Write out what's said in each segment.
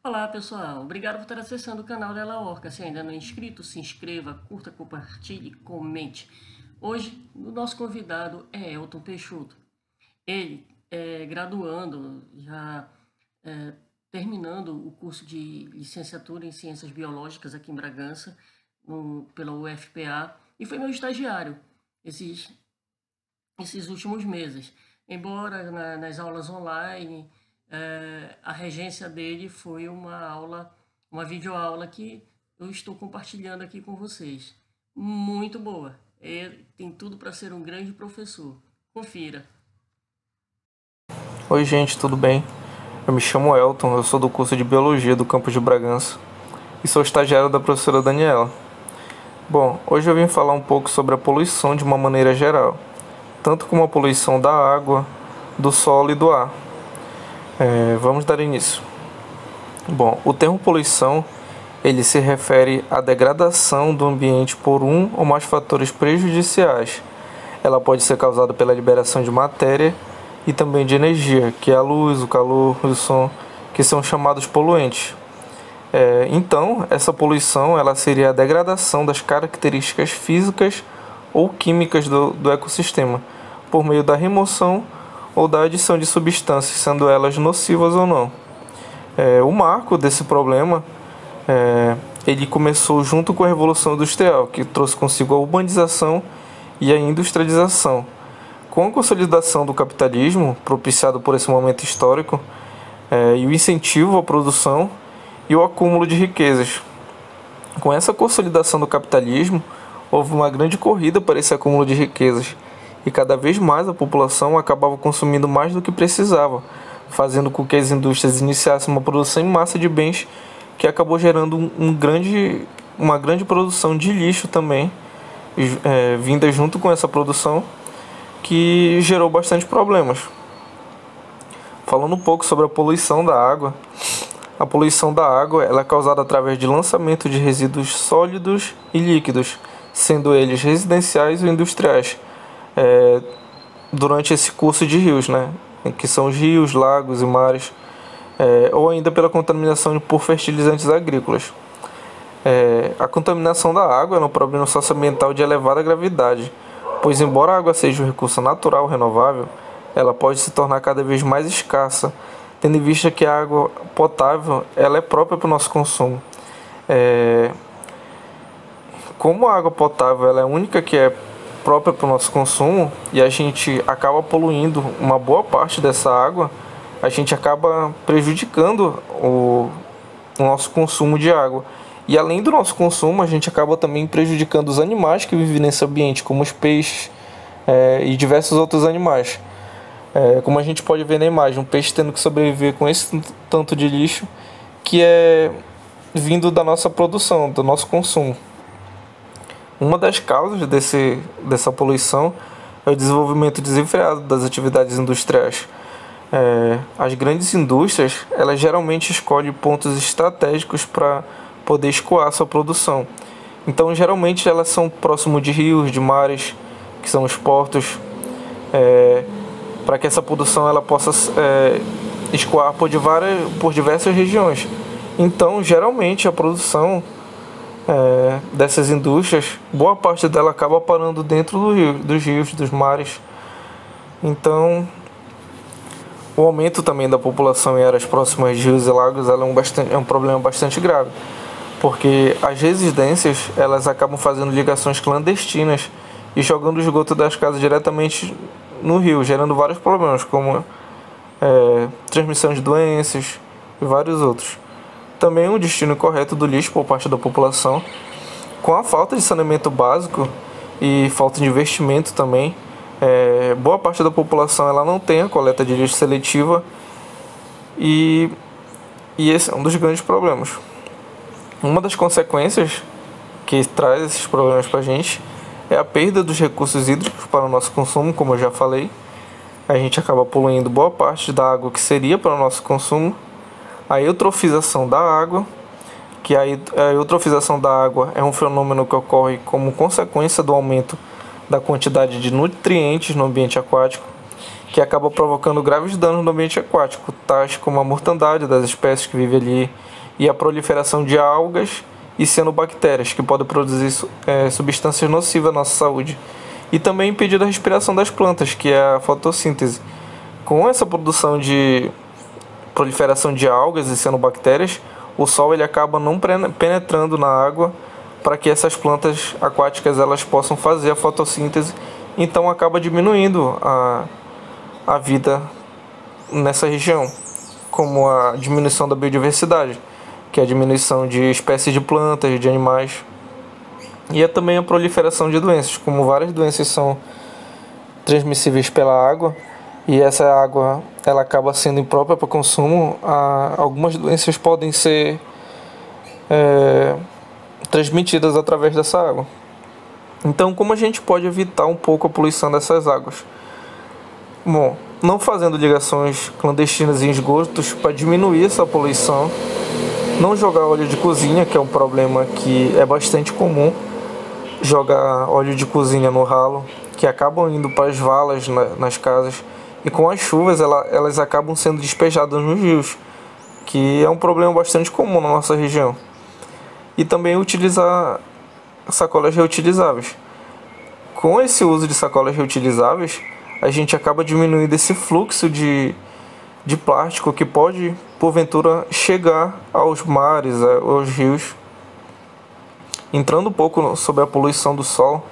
Olá pessoal, obrigado por estar acessando o canal Della Orca. Se ainda não é inscrito, se inscreva, curta, compartilhe, comente. Hoje, o nosso convidado é Elton Peixoto. Ele é graduando, já é, terminando o curso de licenciatura em Ciências Biológicas aqui em Bragança, pela UFPA, e foi meu estagiário esses últimos meses. Embora nas aulas online, a regência dele foi uma videoaula que eu estou compartilhando aqui com vocês. Muito boa. Ele tem tudo para ser um grande professor. Confira. Oi gente, tudo bem? Eu me chamo Elton, eu sou do curso de Biologia do campus de Bragança e sou estagiário da professora Daniela. Bom, hoje eu vim falar um pouco sobre a poluição de uma maneira geral, tanto como a poluição da água, do solo e do ar. Vamos dar início. Bom, o termo poluição, ele se refere à degradação do ambiente por um ou mais fatores prejudiciais. Ela pode ser causada pela liberação de matéria e também de energia, que é a luz, o calor e o som, que são chamados poluentes. Então, essa poluição ela seria a degradação das características físicas ou químicas do ecossistema, por meio da remoção ou da adição de substâncias, sendo elas nocivas ou não. O marco desse problema ele começou junto com a Revolução Industrial, que trouxe consigo a urbanização e a industrialização. Com a consolidação do capitalismo, propiciado por esse momento histórico, e o incentivo à produção e o acúmulo de riquezas. Com essa consolidação do capitalismo, houve uma grande corrida para esse acúmulo de riquezas, e cada vez mais a população acabava consumindo mais do que precisava, fazendo com que as indústrias iniciassem uma produção em massa de bens que acabou gerando uma grande produção de lixo também, vinda junto com essa produção, que gerou bastante problemas. Falando um pouco sobre a poluição da água, a poluição da água ela é causada através de lançamento de resíduos sólidos e líquidos, sendo eles residenciais ou industriais, durante esse curso de rios, né? Que são os rios, lagos e mares, ou ainda pela contaminação por fertilizantes agrícolas. A contaminação da água é um problema socioambiental de elevada gravidade, pois embora a água seja um recurso natural renovável, ela pode se tornar cada vez mais escassa, tendo em vista que a água potável ela é própria para o nosso consumo. Como a água potável ela é a única que é própria para o nosso consumo e a gente acaba poluindo uma boa parte dessa água, a gente acaba prejudicando o nosso consumo de água. E além do nosso consumo, a gente acaba também prejudicando os animais que vivem nesse ambiente, como os peixes e diversos outros animais. Como a gente pode ver na imagem, um peixe tendo que sobreviver com esse tanto de lixo que é vindo da nossa produção, do nosso consumo. Uma das causas dessa poluição é o desenvolvimento desenfreado das atividades industriais. As grandes indústrias, elas geralmente escolhem pontos estratégicos para poder escoar sua produção. Então, geralmente, elas são próximo de rios, de mares, que são os portos, para que essa produção ela possa escoar por diversas regiões. Então, geralmente, a produção dessas indústrias, boa parte dela acaba parando dentro dos rios, dos mares. Então, o aumento também da população em áreas próximas de rios e lagos ela é um problema bastante grave, porque as residências elas acabam fazendo ligações clandestinas e jogando o esgoto das casas diretamente no rio, gerando vários problemas, como transmissão de doenças e vários outros. Também o destino correto do lixo por parte da população, com a falta de saneamento básico e falta de investimento também. Boa parte da população ela não tem a coleta de lixo seletiva e esse é um dos grandes problemas. Uma das consequências que traz esses problemas para a gente é a perda dos recursos hídricos para o nosso consumo, como eu já falei. A gente acaba poluindo boa parte da água que seria para o nosso consumo. A eutrofização da água, que a eutrofização da água é um fenômeno que ocorre como consequência do aumento da quantidade de nutrientes no ambiente aquático. que acaba provocando graves danos no ambiente aquático, tais como a mortandade das espécies que vivem ali e a proliferação de algas e cianobactérias, que podem produzir substâncias nocivas à nossa saúde, e também impedir a respiração das plantas, que é a fotossíntese. Com essa produção de proliferação de algas e cianobactérias, o sol ele acaba não penetrando na água para que essas plantas aquáticas elas possam fazer a fotossíntese, então acaba diminuindo a vida nessa região, como a diminuição da biodiversidade, que é a diminuição de espécies de plantas, de animais, e é também a proliferação de doenças, como várias doenças são transmissíveis pela água, e essa água ela acaba sendo imprópria para consumo. Algumas doenças podem ser transmitidas através dessa água. Então, como a gente pode evitar um pouco a poluição dessas águas? Bom, não fazendo ligações clandestinas em esgotos para diminuir essa poluição, não jogar óleo de cozinha, que é um problema que é bastante comum, jogar óleo de cozinha no ralo, que acabam indo para as valas nas casas, e com as chuvas elas acabam sendo despejadas nos rios, que é um problema bastante comum na nossa região. E também utilizar sacolas reutilizáveis. Com esse uso de sacolas reutilizáveis, a gente acaba diminuindo esse fluxo de plástico que pode, porventura, chegar aos mares, aos rios. Entrando um pouco sobre a poluição do solo,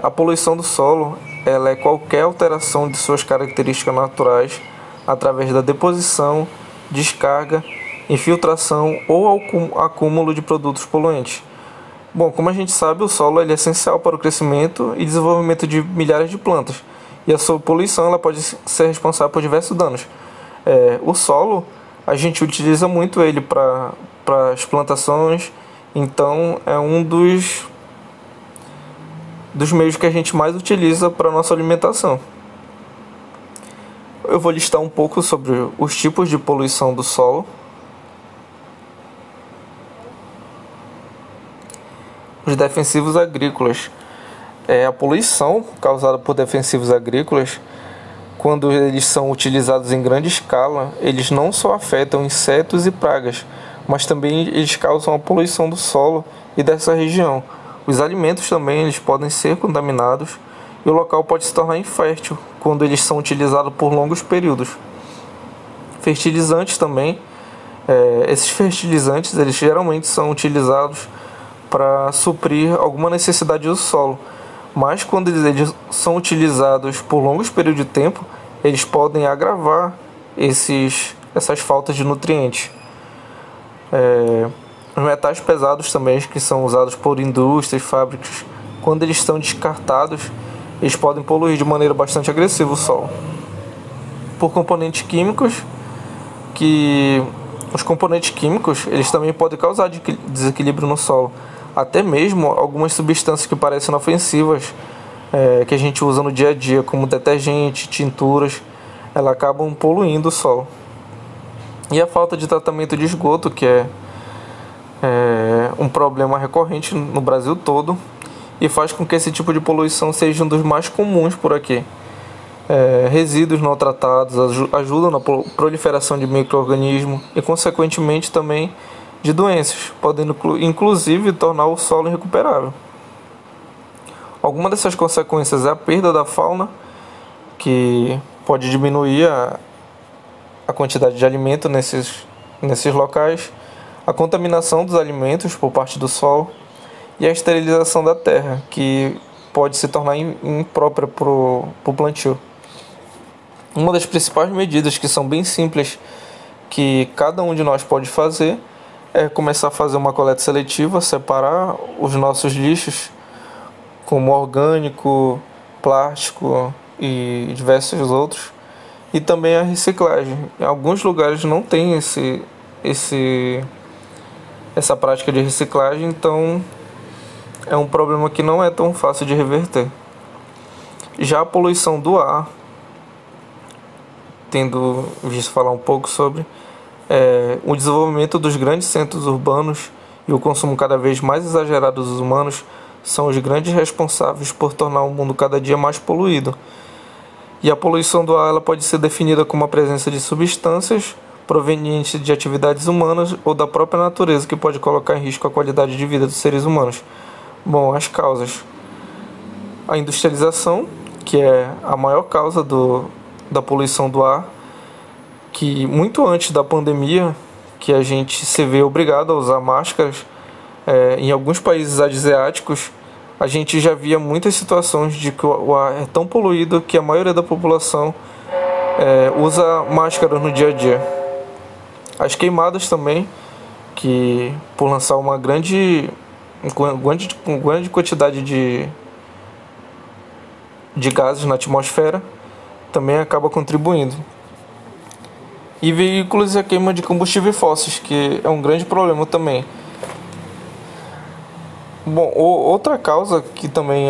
a poluição do solo ela é qualquer alteração de suas características naturais através da deposição, descarga, infiltração ou acúmulo de produtos poluentes. Bom, como a gente sabe, o solo ele é essencial para o crescimento e desenvolvimento de milhares de plantas, e a sua poluição ela pode ser responsável por diversos danos. O solo, a gente utiliza muito ele para as plantações, então é um dos meios que a gente mais utiliza para a nossa alimentação. Eu vou listar um pouco sobre os tipos de poluição do solo. Os defensivos agrícolas. A poluição causada por defensivos agrícolas, quando eles são utilizados em grande escala, eles não só afetam insetos e pragas, mas também eles causam a poluição do solo e dessa região. Os alimentos também eles podem ser contaminados e o local pode se tornar infértil quando eles são utilizados por longos períodos. Fertilizantes também. Esses fertilizantes eles geralmente são utilizados para suprir alguma necessidade do solo, mas quando eles são utilizados por longos períodos de tempo, eles podem agravar essas faltas de nutrientes. Os metais pesados também, que são usados por indústrias, fábricas, quando eles são descartados, eles podem poluir de maneira bastante agressiva o solo. Por componentes químicos, os componentes químicos eles também podem causar desequilíbrio no solo. Até mesmo algumas substâncias que parecem inofensivas, que a gente usa no dia a dia, como detergente, tinturas, elas acabam poluindo o solo. E a falta de tratamento de esgoto, que é um problema recorrente no Brasil todo, e faz com que esse tipo de poluição seja um dos mais comuns por aqui. Resíduos não tratados ajudam na proliferação de micro-organismos e, consequentemente, também de doenças, podendo inclusive tornar o solo irrecuperável. Alguma dessas consequências é a perda da fauna, que pode diminuir a quantidade de alimento nesses locais, a contaminação dos alimentos por parte do solo e a esterilização da terra, que pode se tornar imprópria para o plantio. Uma das principais medidas, que são bem simples, que cada um de nós pode fazer, é começar a fazer uma coleta seletiva, separar os nossos lixos, como orgânico, plástico e diversos outros, e também a reciclagem. Em alguns lugares não tem essa prática de reciclagem, então é um problema que não é tão fácil de reverter. Já a poluição do ar, tendo visto falar um pouco sobre o desenvolvimento dos grandes centros urbanos e o consumo cada vez mais exagerado dos humanos são os grandes responsáveis por tornar o mundo cada dia mais poluído. E a poluição do ar ela pode ser definida como a presença de substâncias provenientes de atividades humanas ou da própria natureza que pode colocar em risco a qualidade de vida dos seres humanos. Bom, as causas. A industrialização, que é a maior causa da poluição do ar, que muito antes da pandemia, que a gente se vê obrigado a usar máscaras, em alguns países asiáticos, a gente já via muitas situações de que o ar é tão poluído que a maioria da população usa máscara no dia a dia. As queimadas também, que por lançar uma grande quantidade de gases na atmosfera, também acaba contribuindo. E veículos e a queima de combustíveis fósseis, que é um grande problema também. Bom, outra causa que também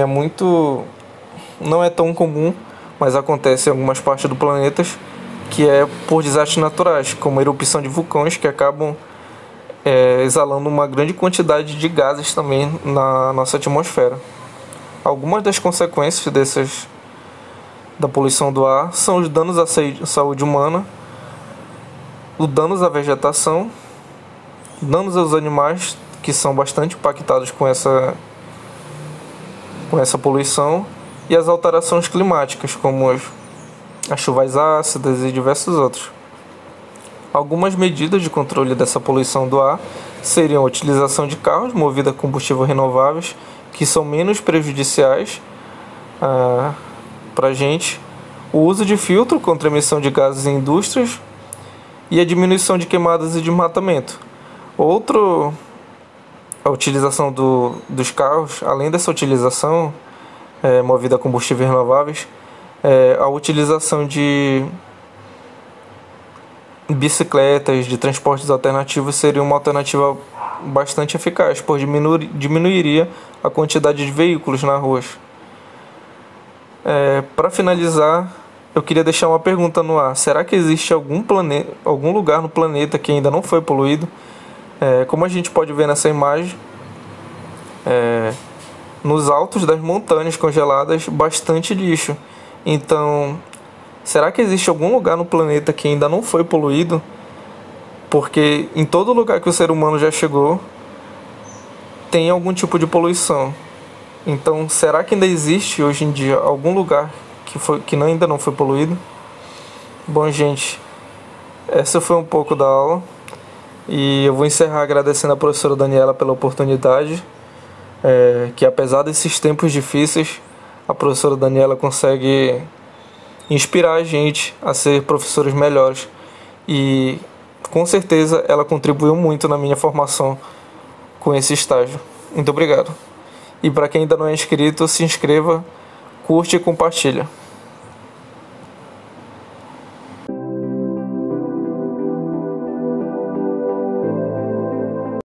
não é tão comum, mas acontece em algumas partes do planeta, que é por desastres naturais, como a erupção de vulcões, que acabam exalando uma grande quantidade de gases também na nossa atmosfera. Algumas das consequências da poluição do ar são os danos à saúde humana, os danos à vegetação, danos aos animais, que são bastante impactados com essa poluição, e as alterações climáticas, como as chuvas ácidas e diversos outros. Algumas medidas de controle dessa poluição do ar seriam a utilização de carros movidos a combustíveis renováveis, que são menos prejudiciais para a gente, o uso de filtro contra a emissão de gases em indústrias e a diminuição de queimadas e desmatamento. A utilização dos carros, além dessa utilização movida a combustíveis renováveis, a utilização de bicicletas, de transportes alternativos seria uma alternativa bastante eficaz, pois diminuiria a quantidade de veículos nas ruas. Para finalizar, eu queria deixar uma pergunta no ar. Será que existe algum lugar no planeta que ainda não foi poluído? Como a gente pode ver nessa imagem, nos altos das montanhas congeladas, bastante lixo. Então, será que existe algum lugar no planeta que ainda não foi poluído? Porque em todo lugar que o ser humano já chegou, tem algum tipo de poluição. Então, será que ainda existe hoje em dia algum lugar que ainda não foi poluído? Bom, gente, essa foi um pouco da aula. E eu vou encerrar agradecendo a professora Daniela pela oportunidade, que apesar desses tempos difíceis, a professora Daniela consegue inspirar a gente a ser professores melhores. E com certeza ela contribuiu muito na minha formação com esse estágio. Muito obrigado. E para quem ainda não é inscrito, se inscreva, curte e compartilha.